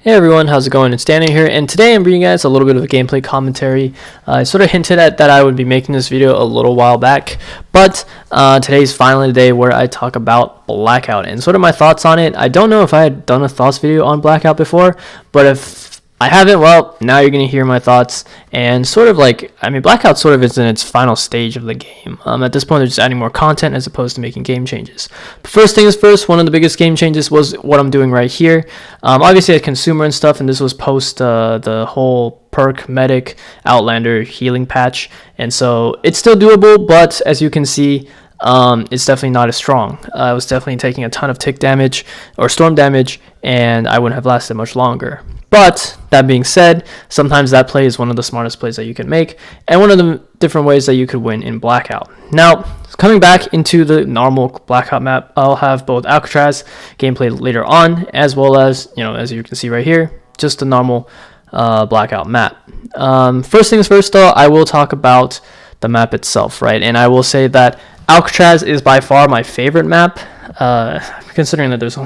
Hey everyone, how's it going? It's Danny here, and today I'm bringing you guys a little bit of a gameplay commentary. I sort of hinted at that I would be making this video a little while back, but today's finally the day where I talk about Blackout and sort of my thoughts on it. I don't know if I had done a thoughts video on Blackout before, but if I haven't, well, now you're going to hear my thoughts, and sort of like, Blackout sort of is in its final stage of the game. At this point, they're just adding more content as opposed to making game changes. But first things first, one of the biggest game changes was what I'm doing right here. Obviously, I had consumer and stuff, and this was post the whole perk, medic, outlander, healing patch, and so it's still doable, but as you can see, it's definitely not as strong. I was definitely taking a ton of tick damage or storm damage, and I wouldn't have lasted much longer. But that being said, sometimes that play is one of the smartest plays that you can make, and one of the different ways that you could win in Blackout. Now, coming back into the normal Blackout map, I'll have both Alcatraz gameplay later on, as well as, as you can see right here, just the normal Blackout map. First things first, though, I will talk about the map itself, right? And I will say that Alcatraz is by far my favorite map, considering that there's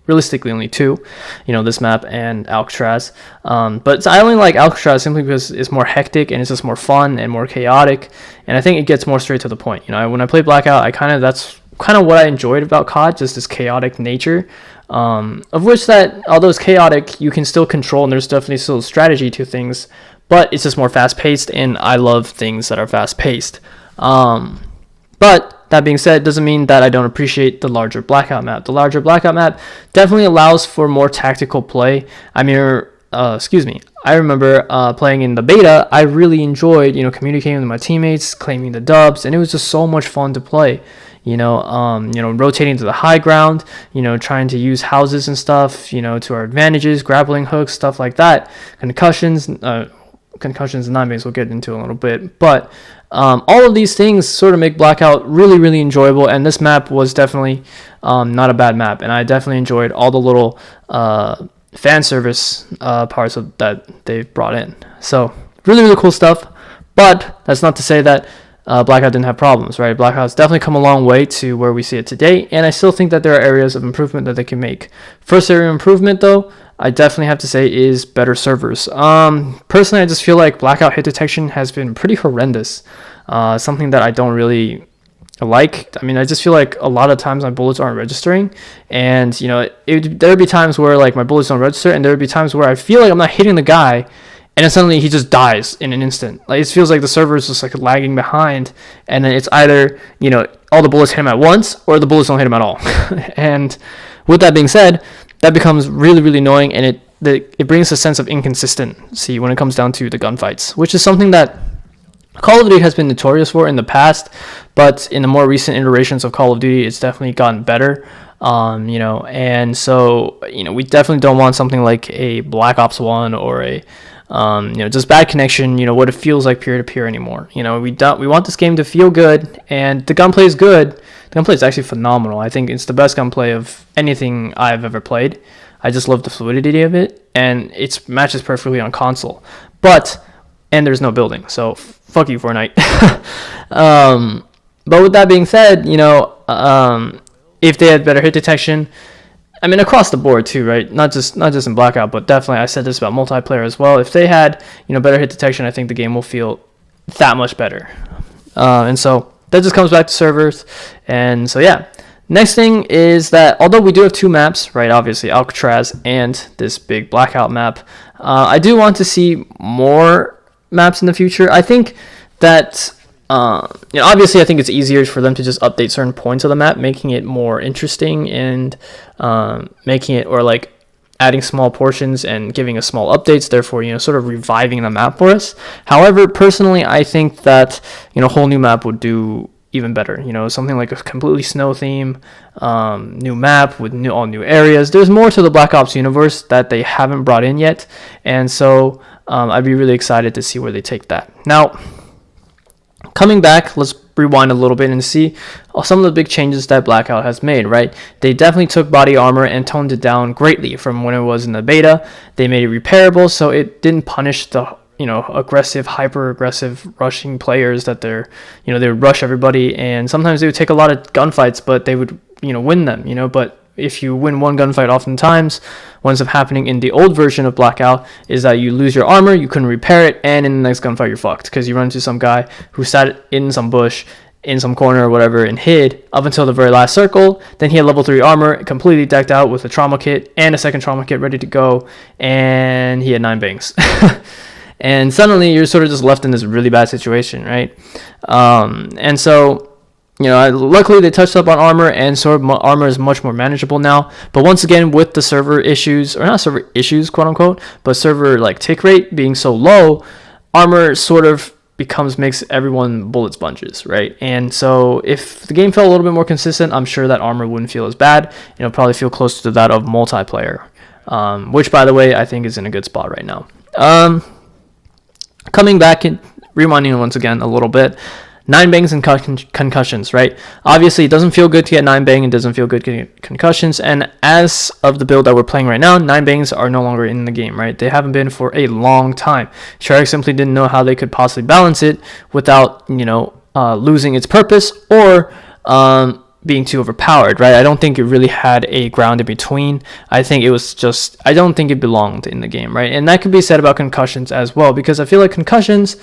realistically only two, this map and Alcatraz. But I only like Alcatraz simply because it's more hectic and it's just more fun and more chaotic, and I think it gets more straight to the point. When I play Blackout, that's kind of what I enjoyed about COD, just this chaotic nature, of which that, although it's chaotic, you can still control, and there's definitely still strategy to things, but it's just more fast-paced, and I love things that are fast-paced. But that being said, doesn't mean that I don't appreciate the larger Blackout map. The larger Blackout map definitely allows for more tactical play. I remember playing in the beta. I really enjoyed, communicating with my teammates, claiming the dubs, and it was just so much fun to play. Rotating to the high ground, trying to use houses and stuff, to our advantages, grappling hooks, stuff like that. Concussions and non-base we'll get into a little bit, but all of these things sort of make Blackout really, really enjoyable, and this map was definitely not a bad map, and I definitely enjoyed all the little fan service parts that they've brought in. So really, really cool stuff, but that's not to say that Blackout didn't have problems, right? Blackout's definitely come a long way to where we see it today, and I still think that there are areas of improvement that they can make. First area of improvement, though, I definitely have to say is better servers. Personally, I just feel like Blackout hit detection has been pretty horrendous. Something that I don't really like. I just feel like a lot of times my bullets aren't registering, and there would be times where like my bullets don't register, and there would be times where I feel like I'm not hitting the guy, and then suddenly he just dies in an instant. Like, it feels like the server is just like lagging behind, and then it's either all the bullets hit him at once, or the bullets don't hit him at all. And with that being said, that becomes really, really annoying, and it brings a sense of inconsistency when it comes down to the gunfights, which is something that Call of Duty has been notorious for in the past, but in the more recent iterations of Call of Duty, it's definitely gotten better. And so, we definitely don't want something like a Black Ops 1 or a just bad connection, what it feels like peer-to-peer anymore. We want this game to feel good, and the gunplay is good. The gunplay is actually phenomenal. I think it's the best gunplay of anything I've ever played. I just love the fluidity of it, and it matches perfectly on console. And there's no building, so fuck you, Fortnite. But with that being said, if they had better hit detection, across the board too, right? Not just in Blackout, but definitely, I said this about multiplayer as well. If they had, better hit detection, I think the game will feel that much better. And so that just comes back to servers. And so yeah, next thing is that although we do have two maps, right? Obviously Alcatraz and this big Blackout map, I do want to see more maps in the future. I think that obviously I think it's easier for them to just update certain points of the map, making it more interesting, and making it, or like adding small portions and giving us small updates, therefore sort of reviving the map for us. However, personally, I think that a whole new map would do even better. Something like a completely snow theme, new map with all new areas. There's more to the Black Ops universe that they haven't brought in yet, and so I'd be really excited to see where they take that. Now, coming back, let's rewind a little bit and see some of the big changes that Blackout has made, right? They definitely took body armor and toned it down greatly from when it was in the beta. They made it repairable, so it didn't punish the aggressive, hyper aggressive rushing players that they would rush everybody, and sometimes they would take a lot of gunfights, but they would win them, but if you win one gunfight oftentimes, what ends up happening in the old version of Blackout is that you lose your armor, you couldn't repair it, and in the next gunfight you're fucked because you run into some guy who sat in some bush in some corner or whatever and hid up until the very last circle. Then he had level 3 armor, completely decked out with a trauma kit and a second trauma kit ready to go, and he had 9 bangs. And suddenly you're sort of just left in this really bad situation, right? And so, luckily they touched up on armor, and sort of armor is much more manageable now. But once again, with the server issues, or not server issues, quote unquote, but server like tick rate being so low, armor sort of makes everyone bullet sponges, right? And so if the game felt a little bit more consistent, I'm sure that armor wouldn't feel as bad. It'll probably feel closer to that of multiplayer, which, by the way, I think is in a good spot right now. Coming back and rewinding once again a little bit, 9 bangs and concussions, right? Obviously, it doesn't feel good to get 9 bang. It doesn't feel good to get concussions. And as of the build that we're playing right now, 9 bangs are no longer in the game, right? They haven't been for a long time. Sharek simply didn't know how they could possibly balance it without, losing its purpose or being too overpowered, right? I don't think it really had a ground in between. I don't think it belonged in the game, right? And that could be said about concussions as well, because I feel like concussions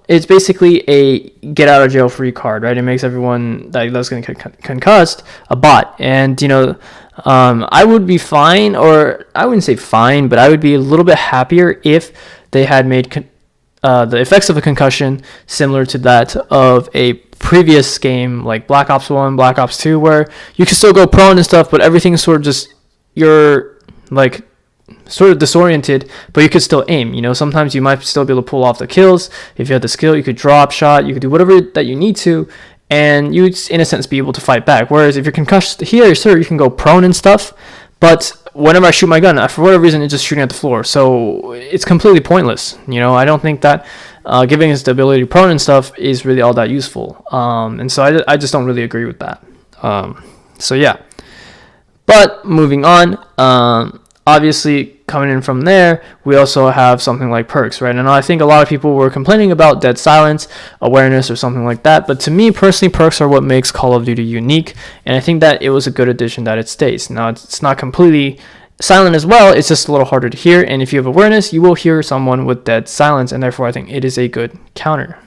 it's basically a get out of jail free card, right? It makes everyone that's going to get concussed a bot. And, I would be fine, or I wouldn't say fine, but I would be a little bit happier if they had made the effects of a concussion similar to that of a previous game like Black Ops 1, Black Ops 2, where you can still go prone and stuff, but everything's sort of just, you're like sort of disoriented, but you could still aim. Sometimes you might still be able to pull off the kills. If you had the skill, you could drop shot, you could do whatever that you need to, and you'd in a sense be able to fight back. Whereas if you're concussed here, sir, you can go prone and stuff, but whenever I shoot my gun, for whatever reason, it's just shooting at the floor, so it's completely pointless. I don't think that giving us the ability to prone and stuff is really all that useful, and so I just don't really agree with that. So yeah, but moving on, obviously, coming in from there, we also have something like perks, right? And I think a lot of people were complaining about dead silence, awareness, or something like that. But to me, personally, perks are what makes Call of Duty unique. And I think that it was a good addition that it stays. Now, it's not completely silent as well. It's just a little harder to hear. And if you have awareness, you will hear someone with dead silence. And therefore, I think it is a good counter.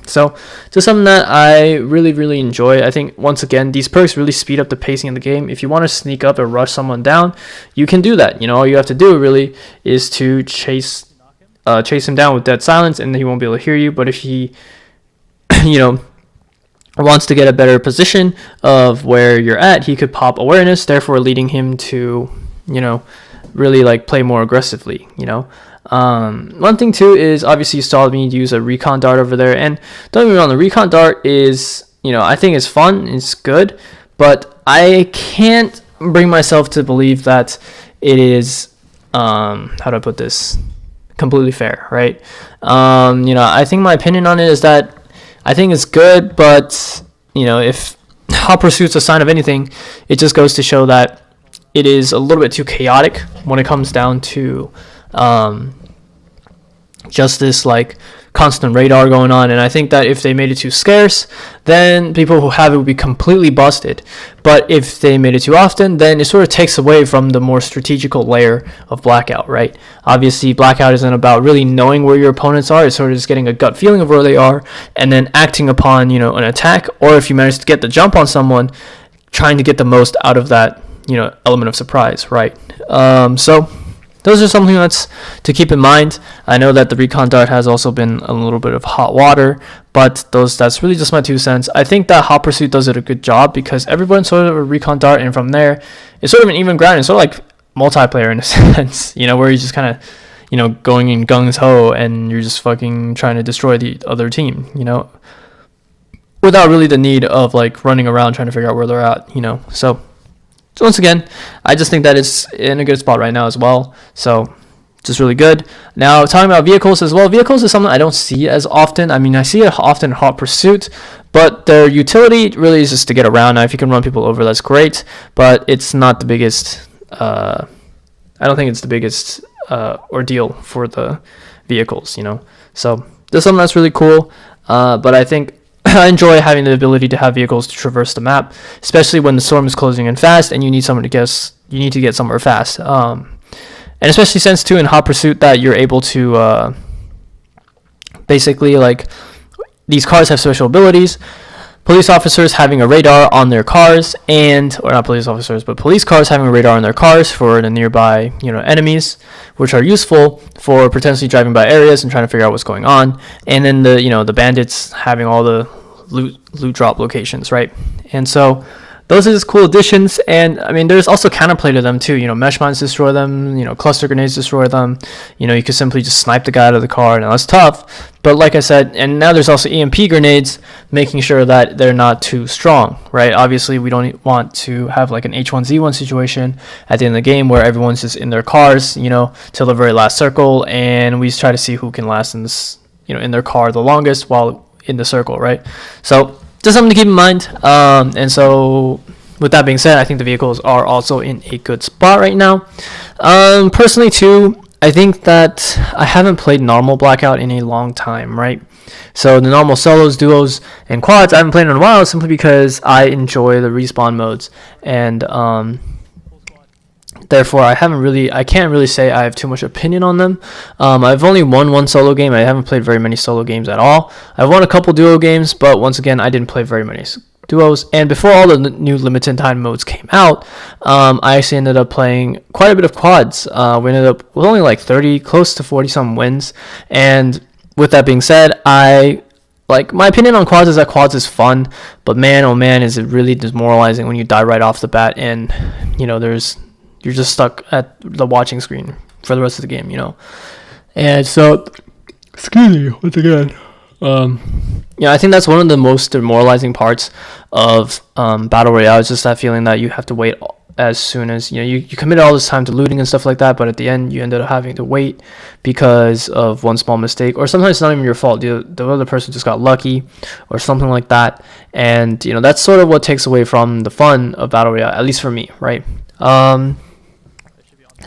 So just something that I really, really enjoy. I think, once again, these perks really speed up the pacing of the game. If you want to sneak up or rush someone down, you can do that. All you have to do really is to chase him down with dead silence, and then he won't be able to hear you. But if he, wants to get a better position of where you're at, he could pop awareness, therefore leading him to, really like play more aggressively, One thing too is, obviously you saw me use a recon dart over there, and don't get me wrong, the recon dart is, I think it's fun, it's good, but I can't bring myself to believe that it is, how do I put this, completely fair, right? I think my opinion on it is that I think it's good, but, if hot pursuit's a sign of anything, it just goes to show that it is a little bit too chaotic when it comes down to just this like constant radar going on. And I think that if they made it too scarce, then people who have it would be completely busted. But if they made it too often, then it sort of takes away from the more strategical layer of Blackout, right? Obviously, Blackout isn't about really knowing where your opponents are. It's sort of just getting a gut feeling of where they are and then acting upon, an attack, or if you manage to get the jump on someone, trying to get the most out of that, element of surprise, right? So those are something that's to keep in mind. I know that the recon dart has also been a little bit of hot water, but that's really just my 2 cents. I think that Hot Pursuit does it a good job because everyone's sort of a recon dart, and from there, it's sort of an even ground. It's sort of like multiplayer in a sense, where you just kind of, going in gung-ho and you're just fucking trying to destroy the other team, without really the need of like running around trying to figure out where they're at, So once again, I just think that it's in a good spot right now as well. So just really good. Now, talking about vehicles as well. Vehicles is something I don't see as often. I mean, I see it often in Hot Pursuit, but their utility really is just to get around. Now, if you can run people over, that's great, but it's not the biggest, I don't think it's the biggest ordeal for the vehicles, So there's something that's really cool, but I think I enjoy having the ability to have vehicles to traverse the map, especially when the storm is closing in fast and you need to get somewhere fast. And especially since too in Hot Pursuit that you're able to basically, like, these cars have special abilities. Police officers having a radar on their cars, or not police officers, but police cars having a radar on their cars for the nearby, enemies, which are useful for potentially driving by areas and trying to figure out what's going on. And then the bandits having all the loot drop locations, right? And so those are just cool additions. And I mean, there's also counterplay to them too. Mesh mines destroy them. Cluster grenades destroy them. You could simply just snipe the guy out of the car. Now that's tough, but like I said, and now there's also EMP grenades, making sure that they're not too strong, right? Obviously, we don't want to have like an H1Z1 situation at the end of the game where everyone's just in their cars, till the very last circle, and we try to see who can last in this, in their car the longest while in the circle, right? So just something to keep in mind. And so with that being said, I think the vehicles are also in a good spot right now. Personally too, I think that I haven't played normal Blackout in a long time, right? So the normal solos, duos, and quads I haven't played in a while simply because I enjoy the respawn modes, and therefore I can't really say I have too much opinion on them. I've only won one solo game. I haven't played very many solo games at all. I've won a couple duo games, but once again, I didn't play very many duos. And before all the new limited time modes came out, I actually ended up playing quite a bit of quads. We ended up with only like 30, close to 40 some wins. And with that being said, my opinion on quads is that quads is fun, but man, oh man, is it really demoralizing when you die right off the bat, and you're just stuck at the watching screen for the rest of the game, And so, excuse me, once again. I think that's one of the most demoralizing parts of Battle Royale. It's just that feeling that you have to wait as soon as, you committed all this time to looting and stuff like that, but at the end, you ended up having to wait because of one small mistake, or sometimes it's not even your fault. The other person just got lucky or something like that. And, that's sort of what takes away from the fun of Battle Royale, at least for me, right?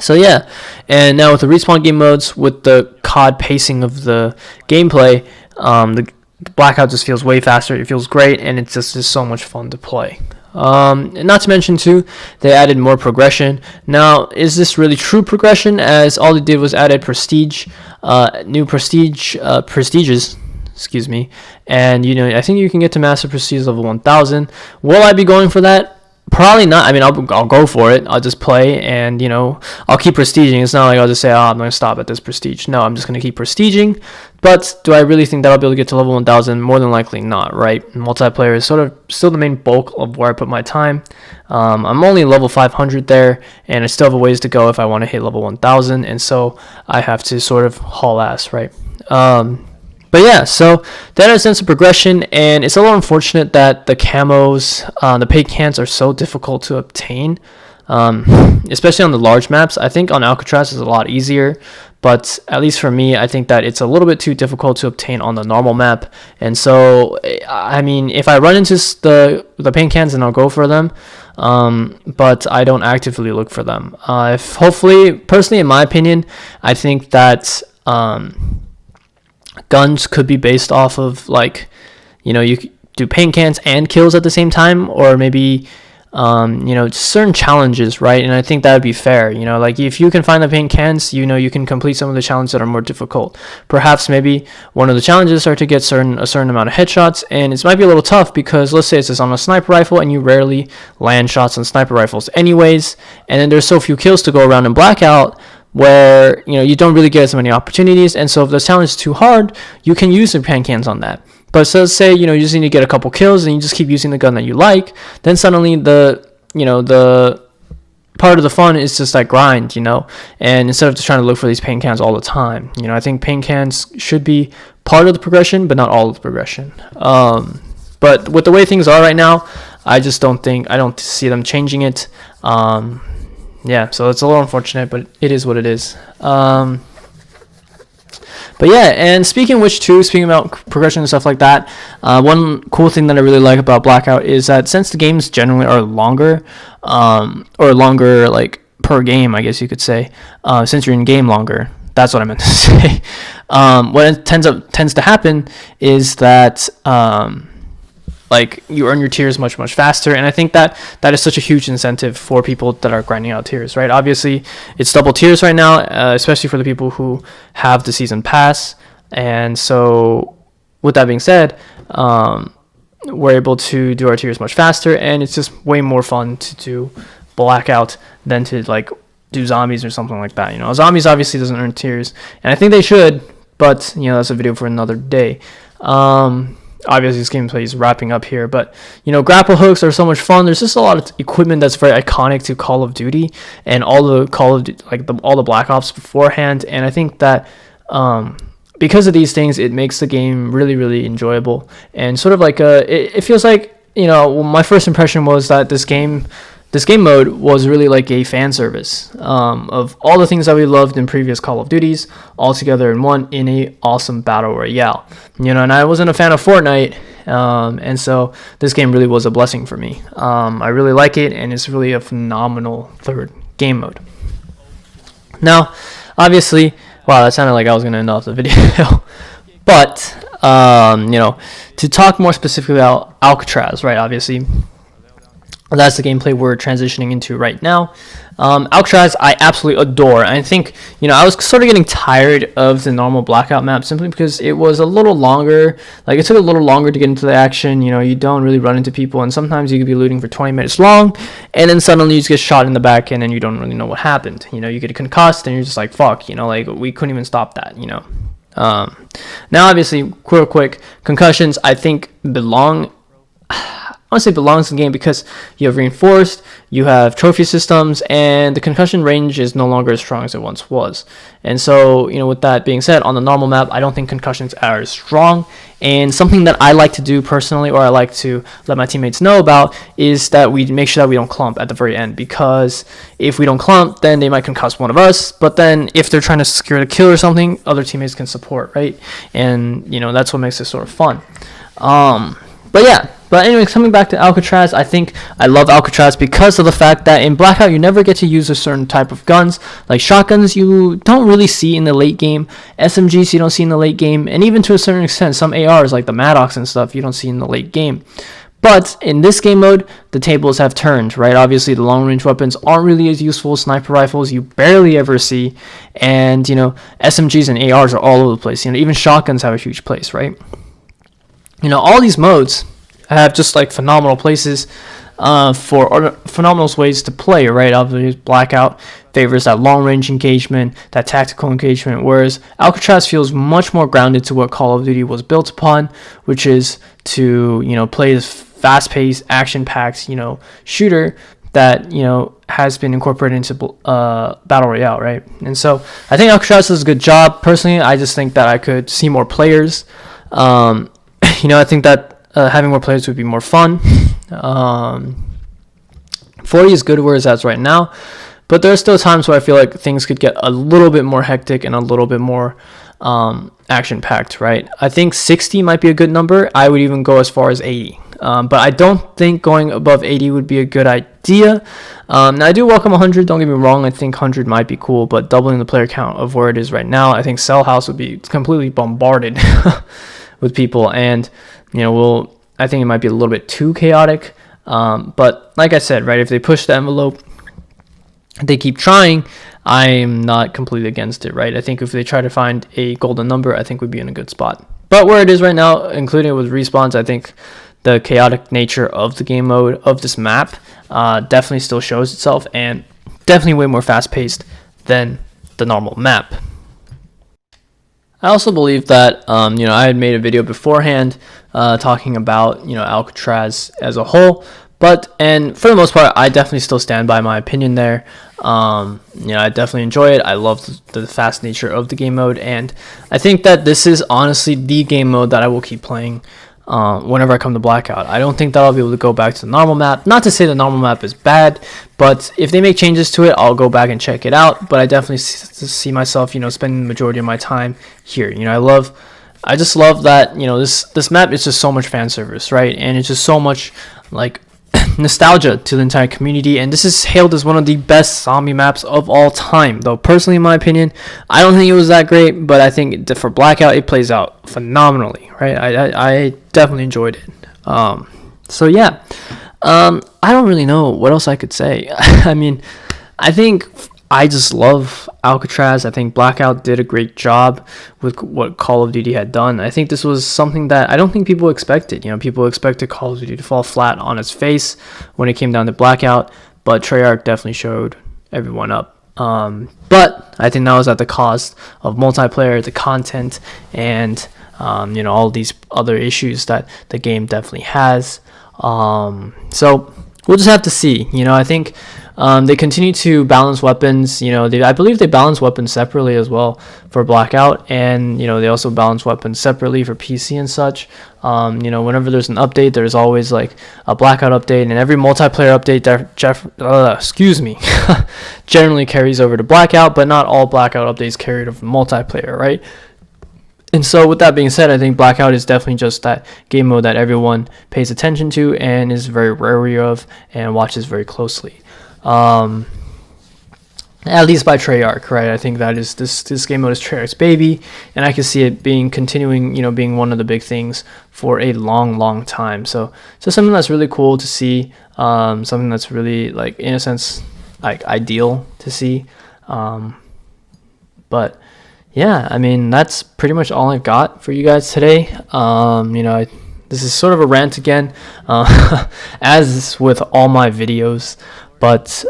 So yeah, and now with the respawn game modes, with the COD pacing of the gameplay, the Blackout just feels way faster. It feels great, and it's just so much fun to play. And not to mention too, they added more progression. Now, is this really true progression? As all they did was added new prestiges. Excuse me, and I think you can get to master prestige level 1000. Will I be going for that? Probably not. I mean, I'll go for it. I'll just play, and I'll keep prestiging. It's not like I'll just say, I'm going to stop at this prestige. No, I'm just going to keep prestiging. But do I really think that I'll be able to get to level 1000? More than likely not, right? Multiplayer is sort of still the main bulk of where I put my time. I'm only level 500 there, and I still have a ways to go if I want to hit level 1000, and so I have to sort of haul ass, right? But yeah, so that is a sense of progression, and it's a little unfortunate that the camos, the paint cans are so difficult to obtain, especially on the large maps. I think on Alcatraz is a lot easier, but at least for me, I think that it's a little bit too difficult to obtain on the normal map. And so, I mean, if I run into the paint cans, then I'll go for them, but I don't actively look for them. If hopefully, personally, in my opinion, I think that guns could be based off of, like, you do paint cans and kills at the same time, or maybe certain challenges, right? And I think that would be fair. Like, if you can find the paint cans, you can complete some of the challenges that are more difficult. Perhaps maybe one of the challenges are to get a certain amount of headshots, and it might be a little tough because let's say it's just on a sniper rifle and you rarely land shots on sniper rifles anyways, and then there's so few kills to go around in Blackout where you don't really get as many opportunities. And so if the challenge is too hard, you can use the paint cans on that. But so let's say you just need to get a couple kills and you just keep using the gun that you like, then suddenly the part of the fun is just that grind, and instead of just trying to look for these paint cans all the time. I think paint cans should be part of the progression, but not all of the progression. But with the way things are right now, I don't see them changing it. Yeah, so it's a little unfortunate, but it is what it is. But yeah, and speaking about progression and stuff like that, one cool thing that I really like about Blackout is that since the games generally are longer, or longer like per game, I guess you could say, since you're in game longer, that's what I meant to say. What tends to happen is that like you earn your tiers much faster, and I think that is such a huge incentive for people that are grinding out tiers, right? Obviously it's double tiers right now, especially for the people who have the season pass. And so with that being said, we're able to do our tiers much faster, and it's just way more fun to do Blackout than to like do zombies or something like that. Zombies obviously doesn't earn tiers, and I think they should, but that's a video for another day. Obviously this gameplay is wrapping up here, but grapple hooks are so much fun. There's just a lot of equipment that's very iconic to Call of Duty and all the Black Ops beforehand, and I think that because of these things, it makes the game really, really enjoyable, and sort of like it feels like my first impression was that this game mode was really like a fan service of all the things that we loved in previous Call of Duties all together in one, in a awesome battle royale. And I wasn't a fan of Fortnite, and so this game really was a blessing for me. I really like it, and it's really a phenomenal third game mode. Now, obviously, wow, that sounded like I was going to end off the video. But, to talk more specifically about Alcatraz, right, obviously, that's the gameplay we're transitioning into right now. Alcatraz, I absolutely adore. I think, I was sort of getting tired of the normal Blackout map simply because it was a little longer. Like, it took a little longer to get into the action. You don't really run into people, and sometimes you could be looting for 20 minutes long, and then suddenly you just get shot in the back, and then you don't really know what happened. You get concussed, and you're just like, fuck, like, we couldn't even stop that, Now, obviously, real quick, concussions, I think, belongs in the game because you have reinforced, you have trophy systems, and the concussion range is no longer as strong as it once was. And so, with that being said, on the normal map, I don't think concussions are as strong. And something that I like to do personally, or I like to let my teammates know about, is that we make sure that we don't clump at the very end, because if we don't clump, then they might concuss one of us, but then if they're trying to secure the kill or something, other teammates can support, right? And that's what makes it sort of fun. But anyway, coming back to Alcatraz, I think I love Alcatraz because of the fact that in Blackout, you never get to use a certain type of guns. Like shotguns, you don't really see in the late game. SMGs, you don't see in the late game. And even to a certain extent, some ARs, like the Maddox and stuff, you don't see in the late game. But in this game mode, the tables have turned, right? Obviously, the long-range weapons aren't really as useful. Sniper rifles, you barely ever see. And, SMGs and ARs are all over the place. Even shotguns have a huge place, right? All these modes have just like phenomenal places for phenomenal ways to play, right? Obviously, Blackout favors that long-range engagement, that tactical engagement, whereas Alcatraz feels much more grounded to what Call of Duty was built upon, which is to play this fast-paced, action-packed shooter that has been incorporated into battle royale, right? And so I think Alcatraz does a good job. Personally, I just think that I could see more players. I think that having more players would be more fun. 40 is good where it's at right now, but there are still times where I feel like things could get a little bit more hectic and a little bit more action-packed, right? I think 60 might be a good number. I would even go as far as 80. But I don't think going above 80 would be a good idea. Now, I do welcome 100, don't get me wrong. I think 100 might be cool, but doubling the player count of where it is right now, I think Cell House would be completely bombarded with people, and I think it might be a little bit too chaotic, but like I said, right, if they push the envelope, they keep trying, I'm not completely against it, right? I think if they try to find a golden number, I think we'd be in a good spot. But where it is right now, including with respawns, I think the chaotic nature of the game mode of this map definitely still shows itself, and definitely way more fast-paced than the normal map. I also believe that I had made a video beforehand talking about Alcatraz as a whole, and for the most part, I definitely still stand by my opinion there. I definitely enjoy it. I love the fast nature of the game mode, and I think that this is honestly the game mode that I will keep playing whenever I come to Blackout. I don't think that I'll be able to go back to the normal map. Not to say the normal map is bad, but if they make changes to it, I'll go back and check it out. But I definitely see myself, spending the majority of my time here. I just love that, this map is just so much fan service, right? And it's just so much like nostalgia to the entire community, and this is hailed as one of the best zombie maps of all time. Though personally, in my opinion, I don't think it was that great, but I think for Blackout, it plays out phenomenally, right? I definitely enjoyed it. So yeah, I don't really know what else I could say. I mean, I think I just love Alcatraz. I think Blackout did a great job with what Call of Duty had done. I think this was something that I don't think people expected. You know, people expected Call of Duty to fall flat on its face when it came down to Blackout, but Treyarch definitely showed everyone up. But I think that was at the cost of multiplayer, the content, and all these other issues that the game definitely has. So we'll just have to see. I think they continue to balance weapons. I believe they balance weapons separately as well for Blackout, and they also balance weapons separately for PC and such. Whenever there's an update, there's always like a Blackout update, and every multiplayer update that generally carries over to Blackout, but not all Blackout updates carry over to multiplayer, right? And so with that being said, I think Blackout is definitely just that game mode that everyone pays attention to and is very wary of and watches very closely. At least by Treyarch, right? I think that is this game mode is Treyarch's baby, and I can see it continuing, being one of the big things for a long time. So something that's really cool to see, something that's really, like, in a sense, like, ideal to see. But yeah, I mean, that's pretty much all I've got for you guys today. This is sort of a rant again, as with all my videos, but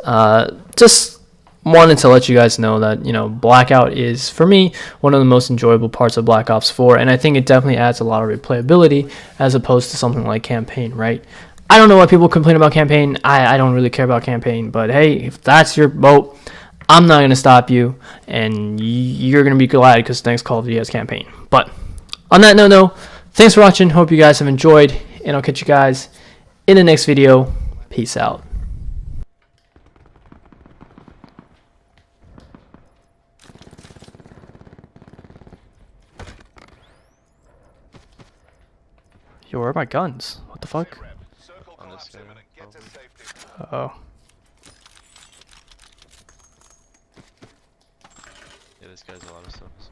just wanted to let you guys know that, Blackout is, for me, one of the most enjoyable parts of Black Ops 4, and I think it definitely adds a lot of replayability as opposed to something like Campaign, right? I don't know why people complain about Campaign. I don't really care about Campaign, but hey, if that's your boat, I'm not going to stop you, and you're going to be glad because next Call of Duty has Campaign. But on that note, thanks for watching. Hope you guys have enjoyed, and I'll catch you guys in the next video. Peace out. Yo, where are my guns? What the fuck? Uh-oh. Yeah, this guy's a lot of stuff as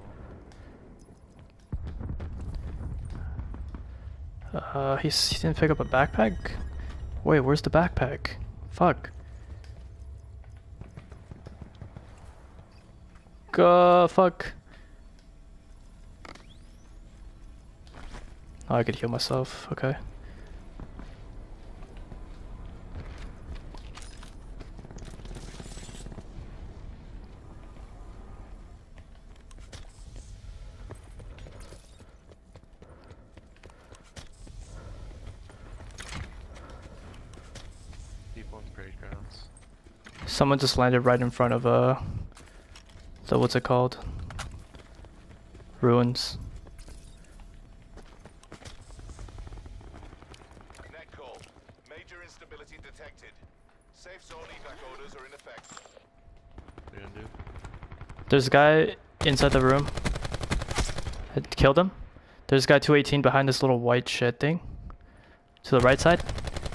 well. He didn't pick up a backpack? Wait, where's the backpack? Fuck. Fuck. Oh, I could heal myself. Okay. People in parade grounds. Someone just landed right in front of the what's it called? Ruins. Net call. Major instability detected. Safe zone evac orders are in effect. What are you gonna do? There's a guy inside the room. I killed him. There's a guy 218 behind this little white shed thing. To the right side.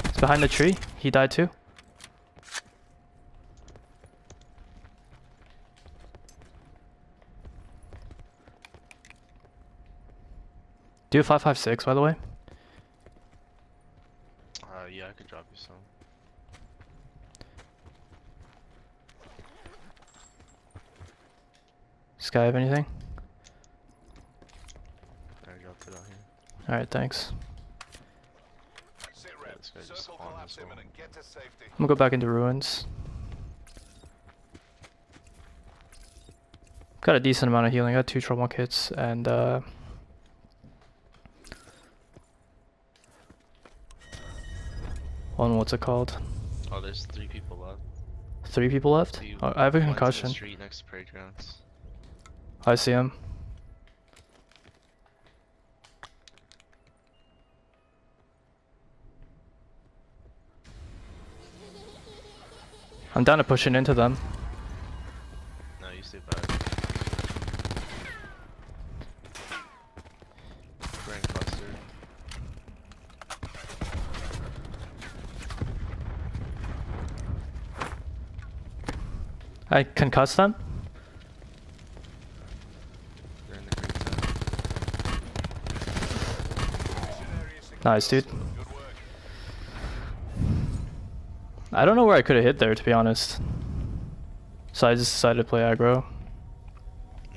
It's behind the tree. He died too. Do you have 5.56 by the way? Yeah, I could drop you some. Does this guy have anything? I dropped it out here. Alright, thanks. Sit Yeah, rep. this guy just Circle spawned collapse as well. imminent. Get to safety. I'm gonna go back into ruins. Got a decent amount of healing. I got 2 trauma kits and one, what's it called? Oh, there's 3 people left. 3 people left? See, Oh, I have a one's in concussion. the street next to parade grounds. I see him. I'm down to pushing into them. No, you stay back. Brain cluster. I concussed them. They're in the green zone. Nice, dude. Good work. I don't know where I could have hit there, to be honest. So I just decided to play aggro.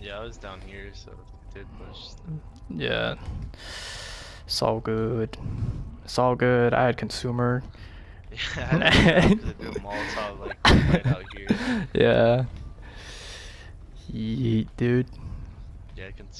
Yeah, I was down here, so it did push. Yeah. It's all good. It's all good. I had consumer. Yeah, I had to do a Molotov like right out here. Yeah. Yeet, dude. Yeah, consumer.